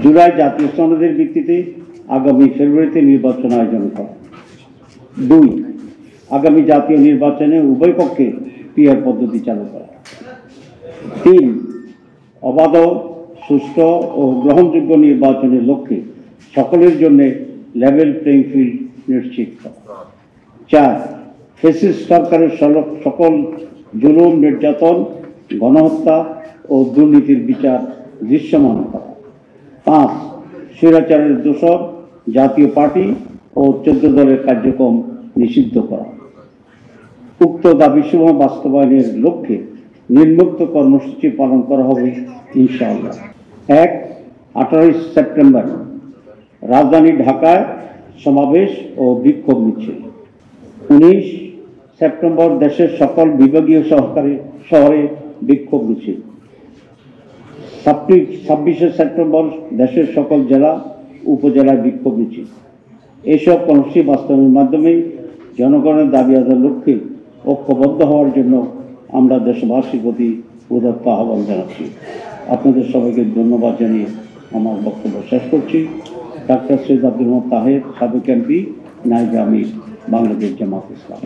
জুলাই জাতীয় সনদের ভিত্তিতে আগামী ফেব্রুয়ারিতে নির্বাচন আয়োজন করা। 2. আগামী জাতীয় নির্বাচনে উভয় পক্ষে পিআর পদ্ধতি চালু করা। 3. অবাধ, সুষ্ঠু ও গ্রহণযোগ্য নির্বাচনের লক্ষ্যে সকলের জন্য লেভেল প্লেইং ফিল্ড নিশ্চিত করা। 4. ফ্যাসিস্ট সরকারের সকল জুলুম, নির্যাতন, গণহত্যা ও দুর্নীতির বিচার দৃশ্যমান করা। 5. স্বৈরাচারের দোষর জাতীয় পার্টি ও 14 দলের কার্যক্রম নিষিদ্ধ করা। উক্ত দাবিসমূহ বাস্তবায়নের লক্ষ্যে নিম্নোক্ত কর্মসূচি পালন করা হবে ইনশাআল্লাহ। 1. 18 সেপ্টেম্বর রাজধানী ঢাকায় সমাবেশ ও বিক্ষোভ মিছিল। 19 সেপ্টেম্বর দেশের সকল বিভাগীয় শহরে বিক্ষোভ মিছিল। 26 সেপ্টেম্বর দেশের সকল জেলা উপজেলায় বিক্ষোভ মিছিল। এসব কর্মসূচি বাস্তবায়নের মাধ্যমে জনগণের দাবি আদায়ের লক্ষ্যে ঐক্যবদ্ধ হওয়ার জন্য আমরা দেশবাসীর প্রতি উদাত্ত আহ্বান জানাচ্ছি। আপনাদের সবাইকে ধন্যবাদ জানিয়ে আমার বক্তব্য শেষ করছি। ডাক্তার সৈয়দ আব্দুল মোহাম্মদ তাহের, সাবেক এমপি, নায়েবে আমির, বাংলাদেশ জামাত ইসলাম।